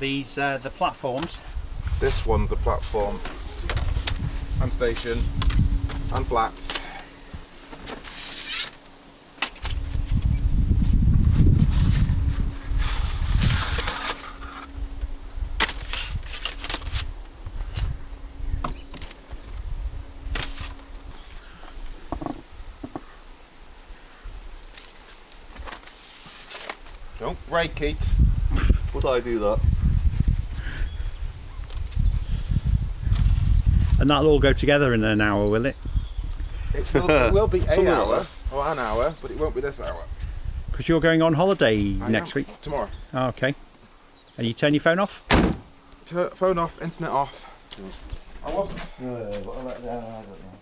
these the platforms? This one's a platform and station and flats. Don't break it. Would I do that? And that'll all go together in an hour, will it? It will be an hour, but it won't be this hour. Because you're going on holiday next week? Tomorrow. Oh, okay. And you turn your phone off? Phone off, internet off. I wasn't. What about that? I don't know.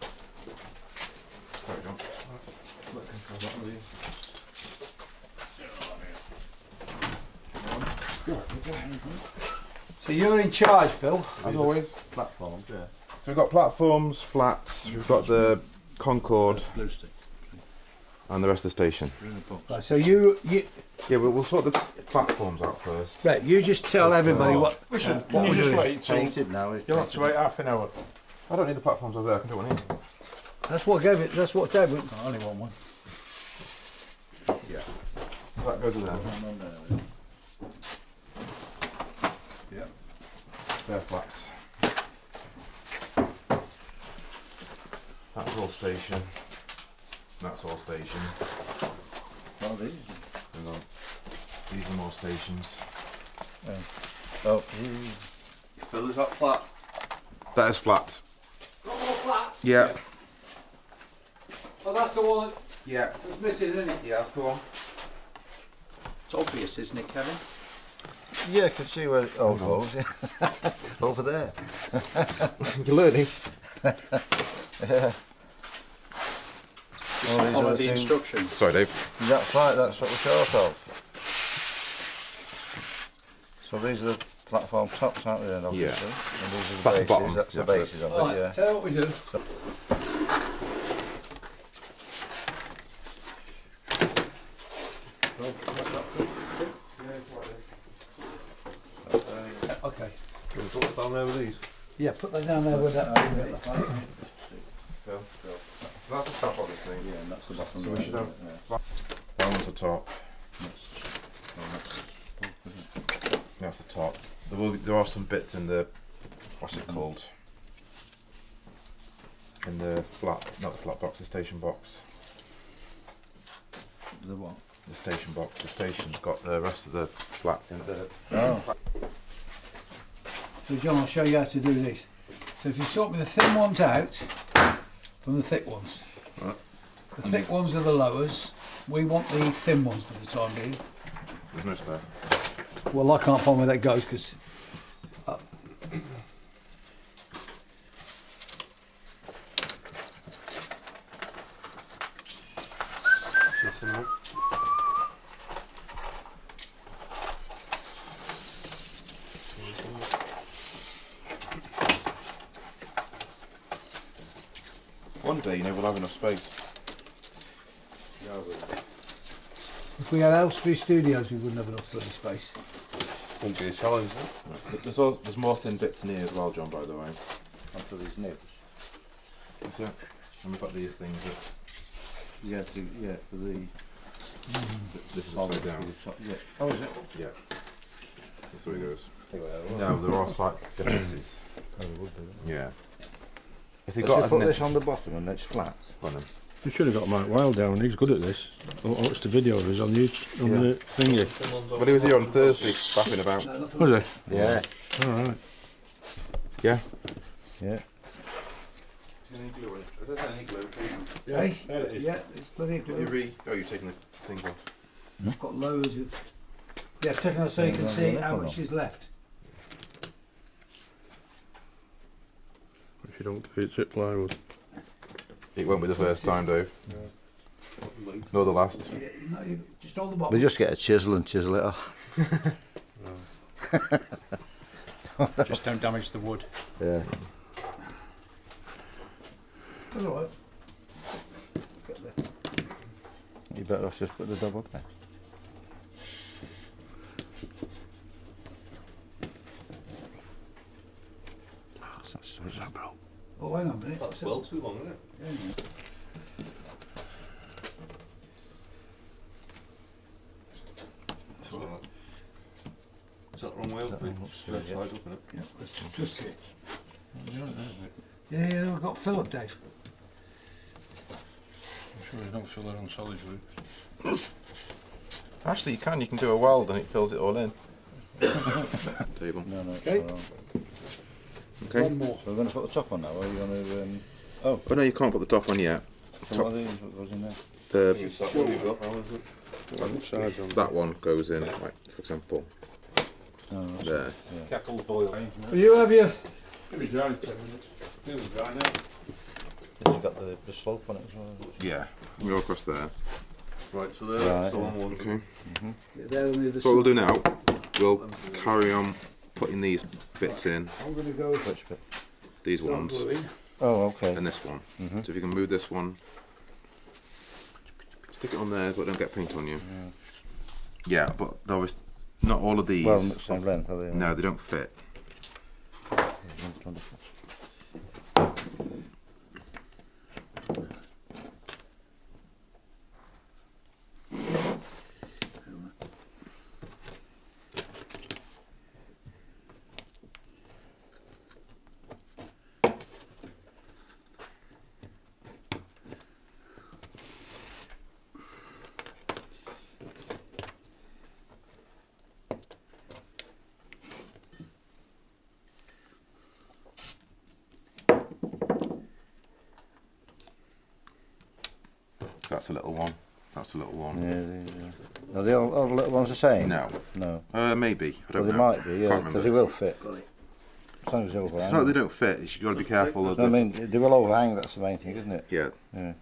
Sorry, John. So you're in charge, Phil? As always. Platforms, yeah. So we've got platforms, flats, we've got the Concorde Blue stick. and the rest of the station. Right, so you Yeah, we'll sort the platforms out first. right, you just tell everybody what We should. what Can you we're just doing. wait till Painted now. you'll have to wait half an hour. I don't need the platforms over there, I can do one here. That's what gave it. That's what gave it. I only want one. Yeah. So that goes in there. Yeah. They're flats. That's all station. That's all station. Oh, these. Hang on. These are more stations. Oh. Phil, is that flat? That is flat. Got more flats. Yeah. Oh, that's the one Yeah. that's missing, isn't it? Yeah, that's the one. It's obvious, isn't it, Kevin? Yeah, I can see where it all goes. Yeah. Over there. You're learning. Yeah. Follow the instructions. Sorry, Dave. That's right. That's what we're short of. So these are the platform tops, aren't they? Then, obviously. Yeah. And these are the That's the bases. bottom. That's the Yeah, bases of it. Yeah. Tell you what we do. Okay. Can we put it down there with these? Yeah, put that down there with that. Phil. That's the top, obviously. Yeah, and that's the bottom. So we should have Yeah. that one's the top. That's That's the top. There are some bits in the, what's it called? In the flat, not the flat box, the station box. the what? The station box. The station's got the rest of the flats in it. Oh. So John, I'll show you how to do this. So if you sort the thin ones out from the thick ones. Right. The thick ones are the lowers. We want the thin ones for the time being. There's no spare. Well, I can't find where that goes because. One day, we'll have enough space. If we had Elstree Studios, we wouldn't have enough bloody space. Won't be a challenge, Right. There's more thin bits in here as well, John, by the way. After these nibs. That's it. And we've got these things that Yeah, for the this is solid upside down. for the top. Yeah. Oh, is it? Yeah. That's where it goes. No, there are slight differences. Yeah. If you Let's got just put this on the bottom and it's flat. on them. You should have got Mike Wilde down. He's good at this. I watched the video of his on YouTube, on the thingy. Well, he was here on Thursday, faffing about. Was he? Yeah. All right. Yeah. Yeah. Is there any glue in it? Is there any glue? Hey? There it is. Yeah, it's bloody glue. Oh, you're taking the things off. I've got loads of. Yeah, taking it so you can see how much is left. If you don't fit it plywood. It won't be the first time, Dave. Nor the last. Yeah, no, you just on the bottom. We just get a chisel and chisel it off. Just don't damage the wood. Yeah. That's all right. You better off just put the double there. What's that, bro? Oh, hang on a minute. That's well too long, isn't it? Yeah. Is that the wrong way up? Left side up, isn't it? Yeah, let's just it. Yeah, we've got Philip, Dave. I'm sure you don't fill it on solid roofs. Actually, you can do a weld and it fills it all in. Table. No, no. Okay. It's all right. Okay. One more. So we're going to put the top on now, or are you going to... Oh no, you can't put the top on yet. So what are these? What goes in there? The Is that one you've got now, isn't it? Sides on that one goes in, like for example, No, that's there. Kettle boil. Will you have your... It'll be dry in 10 minutes. It'll be dry now. You've got the slope on it as well. Yeah, we go across there. Right, so there, Right, that's the yeah. long one. Okay. They're on the other So what we'll side. do now, we'll carry on putting these bits in, I'm going to go... Which bit? these ones, Oh, okay. and this one. So if you can move this one, stick it on there, but don't get paint on you. Yeah, but there was not all of these. Well, not the same length, are they? No, they don't fit. Wonderful. So that's a little one. That's a little one. Yeah, are they all the little ones the same? No. No. Maybe. I don't Well, they know. might be, yeah, Can't because remember. they will fit. As long as they It's overhang. not that they don't fit. You've got to be careful of I the. mean, they will overhang, that's the main thing, isn't it? Yeah. Yeah.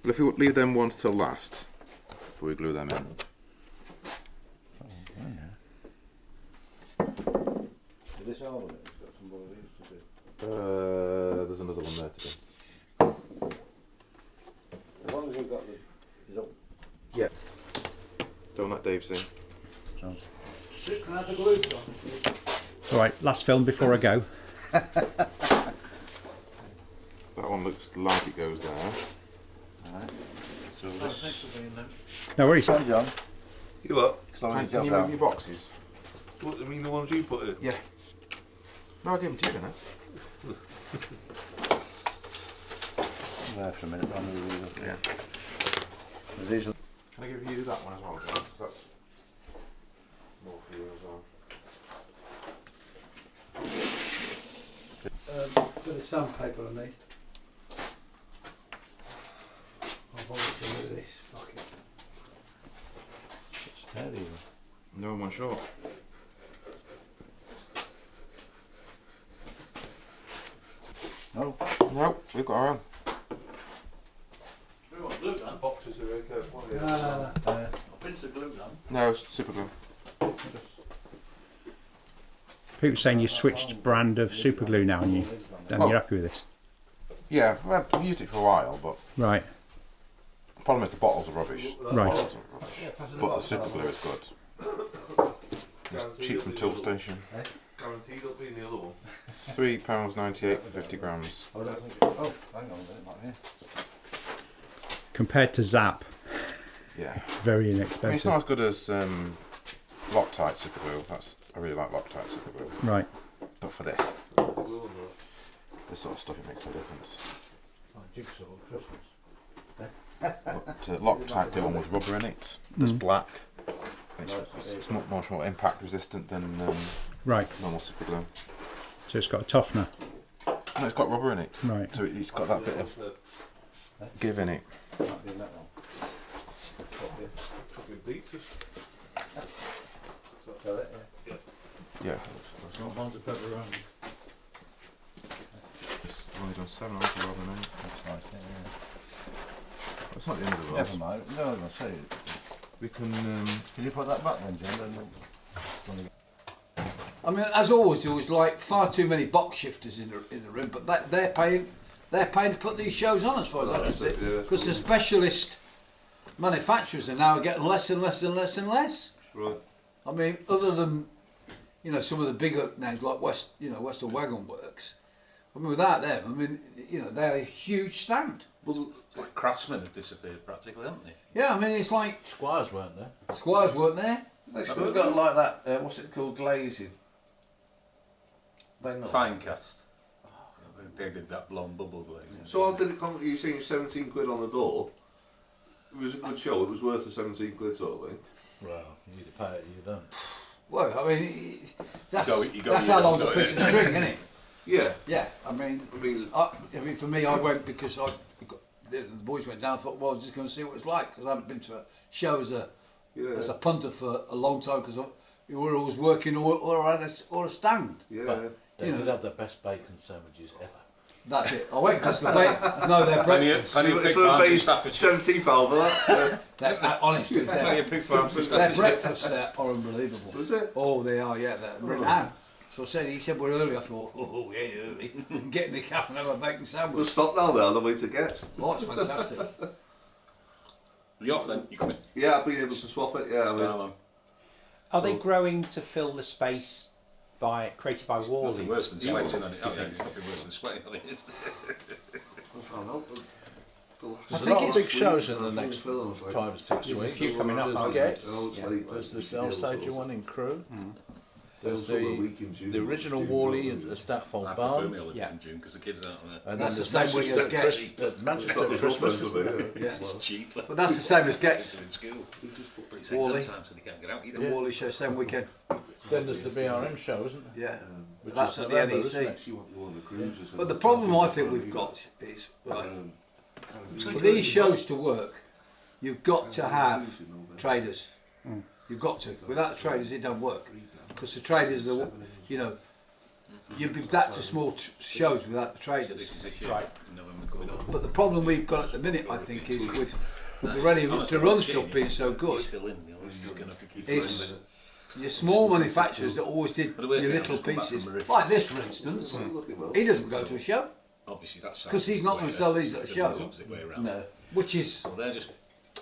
But if we leave them ones till last, before we glue them in. Is this all of it? It's got some more of these to do. There's another one there to do. As long as you've got the... Yeah. Don't let Dave see. Sounds... Can I have the glue on? Alright, last film before I go. That one looks like it goes there. So this. No worries. Come on, John. You what? Slow Can yourself you move down. your boxes? What, I mean the ones you put in? Yeah. No, I'll give them to you, didn't I? There for a minute, I'll move these up. Yeah. These are... Can I give you that one as well? Because that's more for you as well. Bit of sandpaper I need. I'll bother to do this. Fuck it. It's heavy. No one short. No. No, we've got our own. We want glue gun. Boxes are very careful. Yeah. Pinch the glue gun. No, super glue. People saying you switched brand of super glue now and Oh. you're happy with this. Yeah, I've used it for a while, but Right. the problem is the bottles are rubbish. Right. Bottles are rubbish. But the super glue is good. It's cheap from Tool Station. Guaranteed it'll be in the other one. £3.98 for 50 grams. Oh, hang on a minute, not here. Compared to Zap, Yeah. very I mean, it's inexpensive. not as good as Loctite super glue. I really like Loctite super glue. Right. But for this, Glue on this sort of stuff, it makes no difference. Oh, jigsaw, Christmas. But Loctite do one with rubber in it. That's black. And it's much more impact resistant than Right. normal super glue. So it's got a toughener. No, it's got rubber in it. Right. So it's got that bit of give in it. Might be in that one. fucking pizzas. Got it, yeah. Yeah. Not ones of pepperoni. It's only done 7 ounces rather than 8. That's nice, yeah. It's not the end of the world. Never mind. No, I was going to say. We can. Can you put that back then, John? Then I mean, as always, there was like far too many box shifters in the room, but they're paying to put these shows on, as far as I can see, because the specialist manufacturers are now getting less and less and less and less. Right. I mean, other than some of the bigger names like Western Wagon Works, I mean, without them, I mean, you know, they're a huge stand. Well, It's like craftsmen have disappeared practically, haven't they? Yeah, I mean, it's like Squires weren't there. Squires weren't there. They still got like that. What's it called? Glazing. They not. Fine cast. They did that blonde bubble glazing. so how did it come? You're saying 17 quid on the door. It was a good show. It was worth the 17 quid sort of thing. Well, you either pay it or you don't. Well, I mean, that's, You go, that's you how don't long's a go, piece of innit? string, isn't it? Yeah. Yeah, I mean, for me, I went because the boys went down. I thought, well, I'm just going to see what it's like because I haven't been to a show as a punter for a long time because we were always working or a stand. Yeah. But they You did know. have the best bacon sandwiches ever. That's it. I went because the no, they're breakfast. Plenty of It's pig for farms in paying Staffordshire. 17 pound for that. Honestly, Plenty of pig farms in their Staffordshire. breakfasts there are unbelievable. Was it? Oh, they are. Yeah, they're renowned. So he said we're early. I thought, oh yeah, early. Get in the cafe and have a bacon We'll sandwich. stop now there on the way to guests. Oh, it's fantastic. You off then? You coming? Yeah, I've been able to swap it. Yeah, I Stay mean, along. Are they growing to fill the space created by Nothing Wally? worse than sweating on it. I think nothing worse than sweating on it. Is there? I found out. There's a think lot of it's big shows in the I think next it's filmed, like- 5 or 6 There's a weeks. few coming up, There's aren't there? Gets. Oh, it's Yeah. late, There's like, the Alsager one in Crewe. There's Also a week in June. the original Wally at the Statfold I prefer Barn. my holidays Yeah. in June because the kids aren't there. And That's then the there's same week Manchester as at Gets. Manchester at It's Christmas, not isn't the it? Yeah. It's cheaper. But that's the same as Gets. In school. But it's Wally. exam time, so they can't get out either. The Wally show same weekend. Then there's the BRM show, isn't there? Yeah. Which That's is at the November, NEC. isn't it? Actually, want you on the cruises. But the problem I think we've got is right, for these shows to work, you've got to have traders. You've got to. Without the traders, it don't work. Because the traders, are, you know, you'd be back to small shows without the traders. This is this year. Right. In November coming up. But the problem we've got at the minute, I think, is with the ready to run stuff being so good, He's still in. You know, he's still going to have to keep is running. your small manufacturers that always did But the your worst thing, little I've just come back pieces, from Mauritius. like this for instance, he doesn't go to a show, Obviously, that's 'Cause he's not gonna sell these at a show. Opposite way around. No. which is, So they're just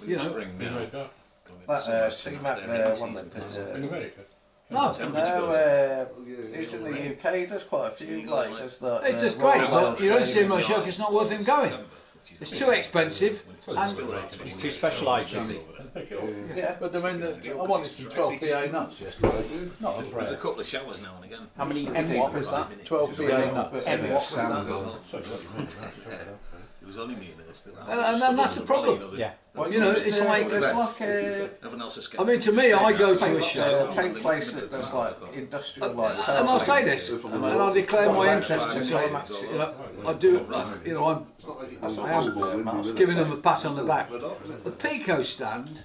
You know, spring now. Going into That summer, C-Mac they're in one season. that In America? no, he's in the UK, he does quite a few, like, does that. it does great, but you don't see him on a show 'cause it's not worth him going. It's too expensive, and It's too specialised, isn't it? Yeah, but I mean, I wanted some 12 BA nuts yesterday. Not a There's a prayer. couple of showers now and again. How many M what was that? 12 BA nuts. M what was that? It was only me and her still. And that's the problem. Yeah. You know, it's like, There's like a Everyone else is I mean, to me, I go to a show, paint place that does like industrial like. and I'll say this, and I declare my interest in it. You know, I do, you know, I am giving them a pat on the back. The Pico stand,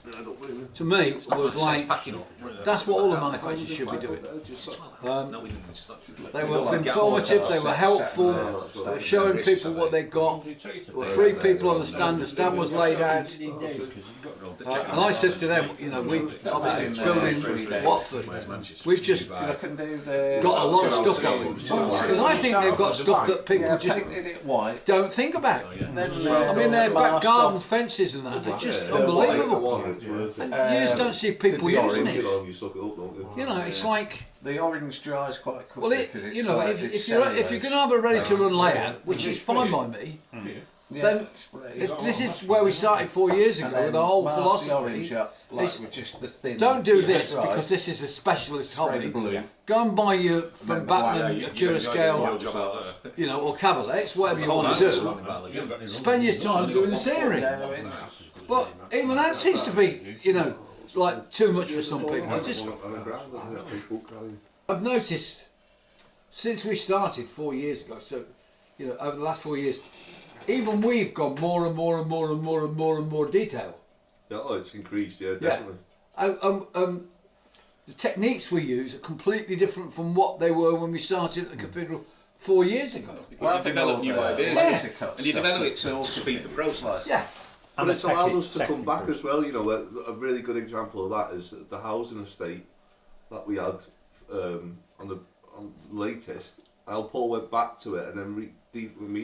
to me, was like, packing up. that's what all the manufacturers should be doing. No, we didn't. They were informative, they were helpful, they were showing people what they got. There were 3 people on the stand was laid out. And I said to them, you know, we obviously building Watford, we've just got can do the. a lot of stuff on them. Because I think they've got stuff that people just painted it white. don't think about. Then I mean, their back garden fences and that, they're just unbelievable. And you just don't see people using it. You know, it's like, The orange dries quite quickly. well, you know, if you're going to have a ready-to-run layout, which is fine by me, then if this is where we started 4 years ago, the whole philosophy, like with just the thin. don't do this Right. because this is a specialist Spray hobby. the blue. Go and buy your from Then the Batman, Yeah, Cura Scale, you know, or Cavalex, whatever you want to do. Spend your time doing the scenery. Yeah, it's- But even that seems to be, you know, like too much for some people. I've noticed since we started 4 years ago, so you know, over the last 4 years, even we've gone more and more and more and more and more and more detail. Yeah, oh, it's increased, yeah, definitely. The techniques we use are completely different from what they were when we started at the cathedral 4 years ago. Because you develop new ideas, Yeah. and you develop it to speed the process. Yeah, But And it's the allowed us to come technical back as well, you know, a really good example of that is the housing estate that we had on the latest. Al Paul went back to it and then me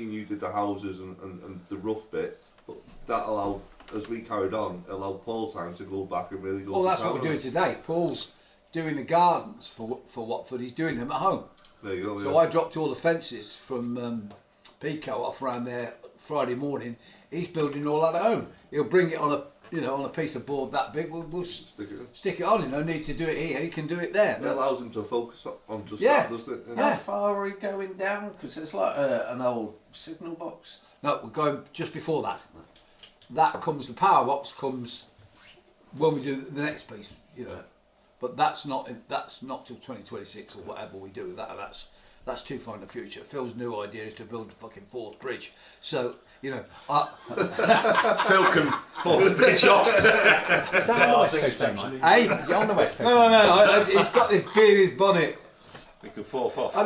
and you did the houses and the rough bit, but that allowed, as we carried on, it allowed Paul time to go back and really go well, to that's town what we're on doing it. today. Paul's doing the gardens for Watford. He's doing them at home. There you go. So I dropped all the fences from Pico off around there Friday morning. He's building all that at home. He'll bring it on a piece of board that big. We'll stick it on. No need to do it here. He can do it there. It allows him to focus on just Yeah. that, doesn't it? How far are we going down? Because it's like an old signal box. No, we're going just before that. That comes. The power box comes when we do the next piece. But that's not till 2026 or whatever we do with that. That's too far in the future. Phil's new idea is to build a fucking fourth bridge. So Phil can fall the bridge off. Is that on the West Coast, mate? Hey? Is it on the West Coast? No. He's got this beard in his bonnet. We could fall off. I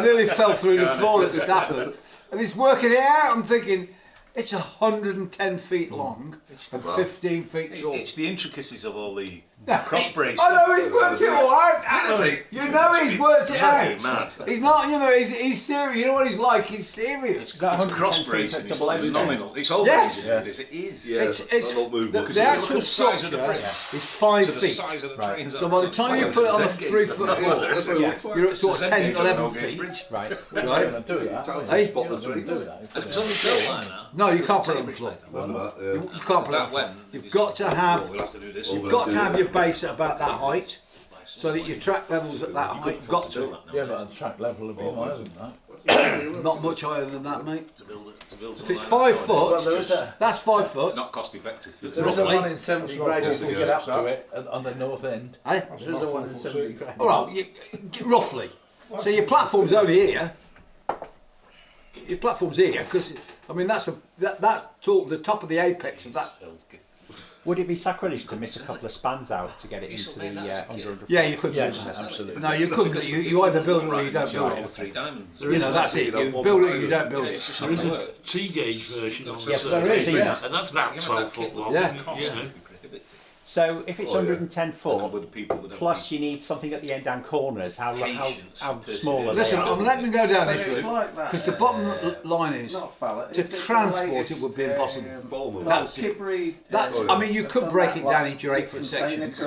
nearly fell through the floor at Stafford, and he's working it out. I'm thinking, it's 110 feet long and 15 feet tall. It's the intricacies of all the cross bracing. I know he's worked it all out. Anthony. You know he's worked it out. Mad. He's not, he's serious. You know what he's like? He's serious. Is that 110 Cross feet bracing at is double edged? phenomenal. It's all Yes. it is. It is. Yeah, It's that'll move the, on. the Look at actual the size of structure the frame. is 5 To the feet. size of the Right. trains. So by the time you put it on a 3 foot That's wall, what it looks like. you're at sort of 10, Zen gauge on 11 an old gauge feet. bridge. Right. Right? do that. Hey? Spotless really good. And it was only built like that. No, you can't put it on the floor. You can't put it on the floor. You've got to have We'll have to do this. You've got to have your base at about that height, so that your track level's at that height. You've got to. Yeah, but the track level would be higher than that. Not much higher than that, mate. To build If something it's like 5 Well, foot, there is a that's 5 foot. Not cost effective. there is a Roughly. one in 70 grade if we get up to it on the north end. Eh? There is a one in 70 grade. All right, roughly. So your platform's only here. Your platform's here because I mean that's the top of the apex of that. Would it be sacrilege to miss a couple of spans out to get it into the under? Yeah, you couldn't. Yes, do that. absolutely. No, you couldn't. You either build it or you don't build it. 3 diamonds. That's it. You build it or you don't build it. It's just There is a T-gauge version on Yes, the there is, surface, yeah. and that's about 12 foot long. Yeah. So if it's 110 foot, With the people that plus you need something at the end and corners, how Patience, small are they? Listen, I'm letting them go down But this it's route like that. because the bottom line is Not Fallon. to It's the transport latest, it would be impossible. That's That's it. Kibri. That's. I mean, you could break it down into your 8 foot sections,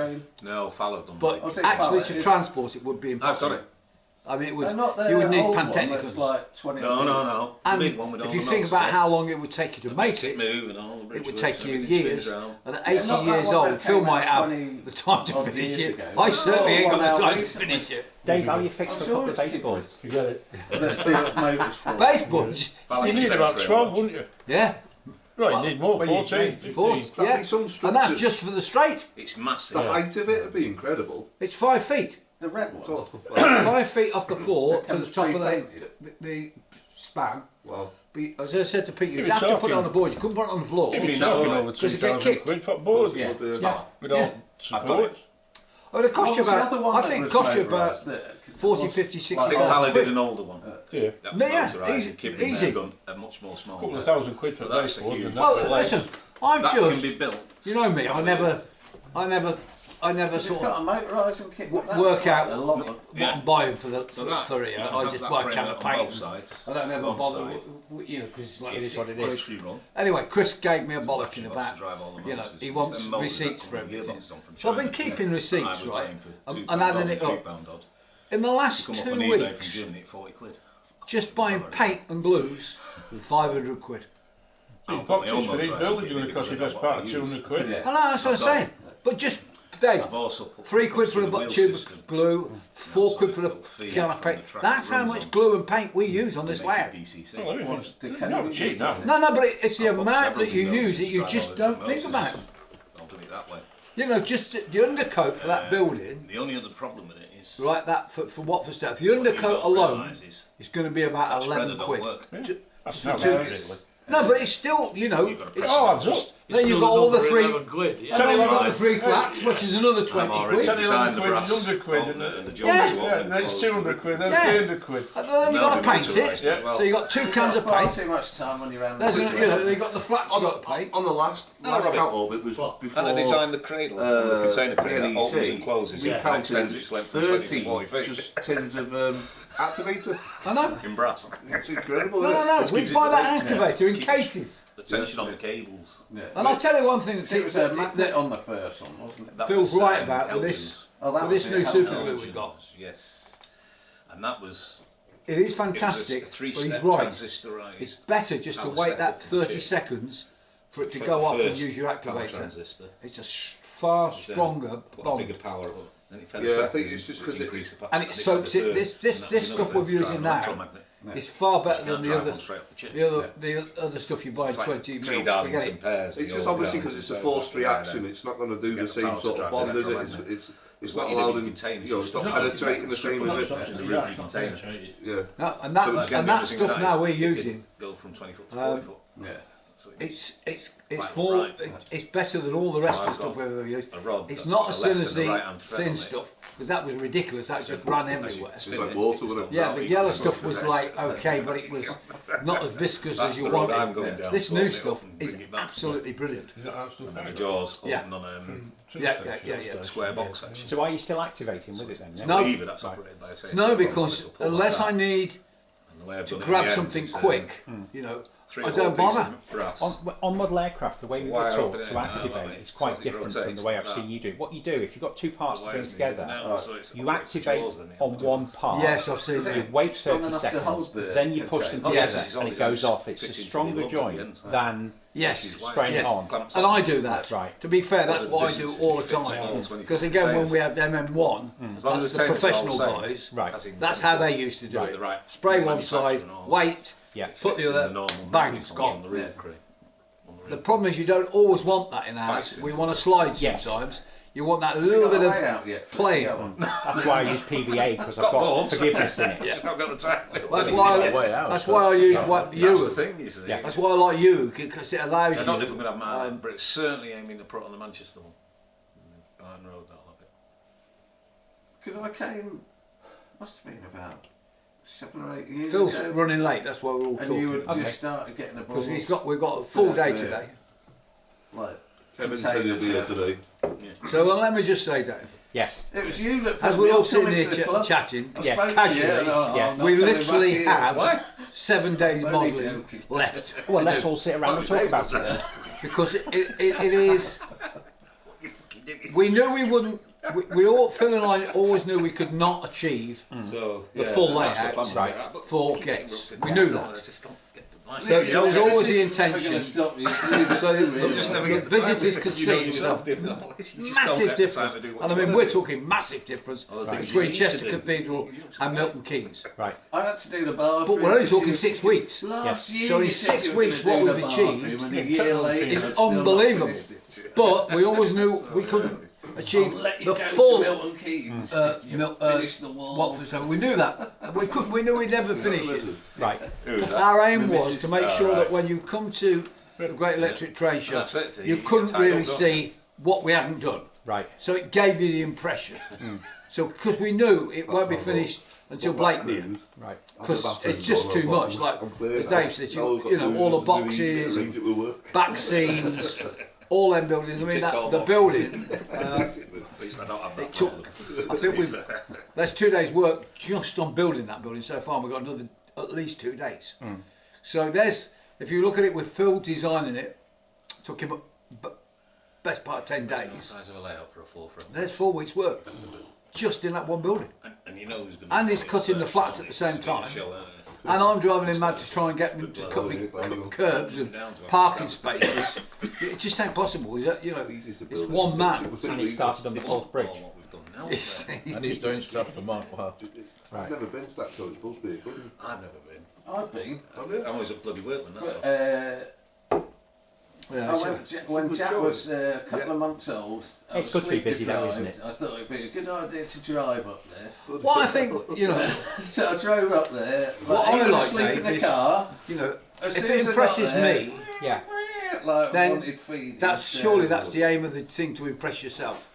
No, Fallow done. but Was it actually Fallon? to transport it would be I've got impossible. it. I mean, it would. They're not the You would need old one pantechnicons. that's like 20. No. And The big one with all if you the think motors, about yeah. how long it would take you to make it, move and all the bridge it would works, take you everything spins years. round. And at Yeah, 80 not that years one old, that Phil came might out have 20 the time to odd finish years it. ago. I certainly ain't One got out the time to recently. finish it. Dave, how are you fixed I'm for a sure couple of it's base boards? You get it. The motors for it. Base boards, Fallow You can need take about very 12, much. wouldn't you? yeah, Right, you need more, Well, you 14, need 15. four, yeah, Some and that's structures- just for the straight. It's massive. The height of it would be incredible. It's 5 feet, The red one. So, 5 feet off the floor to the comes top of pre-painted. the span. wow. But as I said to Pete, you'd You're have to put it talking- on the board. You couldn't put it on the floor. You're mean talking that, over Because it get 2,000 kicked. quid for boards. Yeah. Yeah. With all Yeah. I've got supports. Oh, it cost you What was the about. other one I that think it was cost you about motorised that 40, was 50, like 60 I think thousand Fallow did quid. an older one. Yeah. That was Yeah, motorised. easy, Kibri easy. have done a much more small. A couple of one. thousand quid for But that's base a boards huge- and that. Well, like- listen, I've That can just, be built. you know me, I never It's sort got of a motorising kit. but that's work like out a lot of. what I'm buying for the So that, for you it. can I have just that buy a frame can out of on paint. both sides. I don't ever One bother side. with you know, because it's like It is what it is. Grocery run. Anyway, Chris gave me a bollocking Wants to about, drive all the you know, motors. he It's wants them motors receipts that for come with everything. gearboxes on from So I've been China. keeping I receipts, was right, buying for and £2 adding odd, it up. £3 odd. In the last Come up 2 on eBay from weeks, Germany at 40 quid. just buying paint and glues, 500 quid. I'll Big put my own boxes for each motorised building kit are going to because cost you I know best what part I of use. 200 quid. Yeah. I know, that's what I'm saying. But just, Dave, I've also put 3 quid for the a wheel tube system. of glue, 4 quid for the can of paint. That's how much glue and paint we use on this layout. BCC. Well, everything's What's the not cheap now. No, but it's the I've got amount several that you windows use that you drive just all don't over think Moses. about. I'll do it that way. You know, just the undercoat for that building, The only other problem with it is right? That for Watford stuff, the what you undercoat don't alone realise is is going to be about that spreader 11 don't quid. work. That's for not two- bad, really. No, but it's still, you know, You've got to it's, press Oh, adds up. then you've got all the free, and Quid, yeah. then you've got the Right. free flats, which is another I'm 20 already quid. Ten, designed the 11 brass quid, 100 quid, and the and joints Yeah. you want Yeah, and then it's close 200 quid, then Yeah. 300 quid. And then you've got to paint it. Yeah. So you've got 2 cans of Far paint. too much time when you're around. There's, the you know, you've got the flats you've got to paint. On the last Robert. count of it was before And I designed the cradle, the container cradle that opens and closes. we It counted extends its length from 20 to 30 40 feet just tins of activator. I know. in brass. It's incredible. No, isn't no, it? no. Which We gives it buy the that weight. activator in Keeps- cases. The tension on the cables. Yeah. And I'll tell you one thing It was a magnet on the first one, wasn't it? That Phil's was, right about with Elgin's. this Oh, that with was this it, new Helen super glue we Elgin's, got. Yes. And that was. It is It fantastic, was a 3-step but he's right. transistorised. It's better just to power wait step that up from 30 chip. seconds for it to For go the off and first use your power activator. transistor. It's a far Which then stronger put a bond. bigger power up. Then it fed Yeah, a I second, think it's just which 'cause it- increased the power. And it fed soaks a it. third, This and that was stuff enough we're then to drive using an now electromagnet. is far better You than can't the drive other. one straight off the chip. The other stuff you buy It's like 20 three mil. Darlington Forget it. pairs. It's the just old obviously Darlington because it's a pairs forced that are there. reaction. It's not going to To do get the the same power to sort of drive bond, the is it? electromagnet. It's What not you do allowed with in, containers, you know, you it's not just penetrating the same as it. in the roofing container. Yeah. No, and that So Like, and the that other thing stuff with now that we're is it using. can go from 20 foot to 40 foot. Yeah. So It's Quite for right. it's better than all the rest So of the I've stuff got we've ever used. a rod It's that's not got as a thin left as and a the right-hand thread on thin it. stuff because that was ridiculous. That just ran everywhere. It's like water, wasn't it? Yeah, the yellow stuff was like okay, but it was not as viscous That's as you the road I'm wanted. going down. This sorting new it stuff up and is bring it back. absolutely brilliant. Is that how stuff And then the like jaws Yeah. open on Yeah. a square box actually. So are you still activating with it then? No. Lever that's Right. operated by a say, No, so because I'll pull unless like I that. need And the way I've to done it in grab the end something is, quick, you know, three I or four don't pieces bother. of brass. On model aircraft, the way we were Wire taught up in it, to and activate like is so quite it different from rotates the way I've like seen that. you do. What you do, if you've got two parts The to wires bring together, now, so it's you operates the activate jaws, then it on operates one the- part. Yes, I've seen You it. wait Strong 30 enough to seconds, hold the then you push them container. together Yes, it's and only it goes gonna off. It's fit a into the stronger lug at the joint end. than Yes, Which is why spraying it it on. clamps and I do that. Right. To be fair, that's Because what I of the do distance all the it fits in all time. 20 Because foot again, when containers. we had MM1, As long as that's the the tanks are all professional the same, guys. Right. as in That's the- how they used to do Right, it. right. Spray The one manufacturer side, and all. wait, Yeah. put Fits the in other, normal bang, movement it's on gone. the roof Yeah. crane. On the The roof. problem is you don't always want that in the house. Bites it. We want to slide Yes. sometimes. You want that Have you little got bit a way of out yet for it to play. go on? That's why I use PVA because I've Got got balls. forgiveness in it. Just not got the time. That's why. way out, That's so- why I use No, what That's the you. thing, you see. Yeah. That's why I like you because it allows I you. don't know if I'm going to have mine, um, but it's certainly aiming to put on the Manchester one. Barn Road, that'll have it. Because I came, must have been about 7 or 8 years Phil's ago. running late. That's why we're all And you talking. had Okay. just started getting the balls. Because we've got a full day Yeah. today. Like, Kevin said he'll be here today. So let me just say, Dave, Yes. it was you that as put we're me all off sitting coming here to the club. chatting, I Yes, spoke to you, casually, and I'm yes. not we coming literally back here. have Why? 7 days I'm only modelling joking. left Well, let's all sit around and talk about it then. because it is. We knew we wouldn't. We all, Phil and I always knew we could not achieve So, The yeah, full that's layout, what I'm right, at, but for keep gates. interrupting We me. knew No, that. I just don't get the line. So This is that was never- always this the is never intention. gonna stop you. So You'll just never get the time visitors to- could you know see yourself, do you? You just don't massive get the time difference. to do what And I you mean, wanna we're do. talking massive difference All the things you between need Chester to do. Cathedral and Milton Keynes. Right. I had to do the bathroom. But we're only because talking you- 6 weeks. Last year, So in you said 6 you were weeks, gonna what do we've the achieved bathroom, and a year later, is I'd still not unbelievable. finished it. But we always knew we couldn't achieve I'll let you the go full to Milton Keynes if you finish the walls. Watford. So we knew that. We knew we'd never finish it. Right. Who's that? Our aim My was missus. to make Oh, sure right. that when you come to the Great Electric Train Show, That's it, so you you couldn't get tied really up, don't see what we hadn't done. Right. So it gave you the impression. So because we knew it won't be finished until Blakeney. Right. Because it's just too much. Like as Dave said, you know, all the boxes, and It will work. back scenes, all them buildings. I mean, Ticks all the boxes. building. At least I don't have that It took. problem. I think we've. That's 2 days' work just on building that building so far. And we've got another at least 2 days. So there's, if you look at it with Phil designing it, took him best part of 10 days. Size of a layout for a full front. There's 4 weeks' work just in that one building. And you know who's going And he's cutting the flats at the same time. And I'm driving him mad to try and get them to cut me curbs and parking spaces. It just ain't possible. Is that, you know, it's one man. And it started on the fourth bridge. What we've done now. It's- And he's doing stuff for Mark Wow. I've never been to that show. It's supposed to be good. I've never been. I've been. I'm always a bloody workman, that's But, all. Yeah, I so- went, when Jack was a couple of months old, I It's was good to be busy though, sleep isn't deprived. it? I thought it'd be a good idea to drive up there. What I think, you know, So I drove up there. What he I was like, asleep Dave, in the is- car. you know, As if soon it as I got impresses there, me, Yeah. like Then wanted feeding. that's surely that's the aim of the thing, to impress yourself.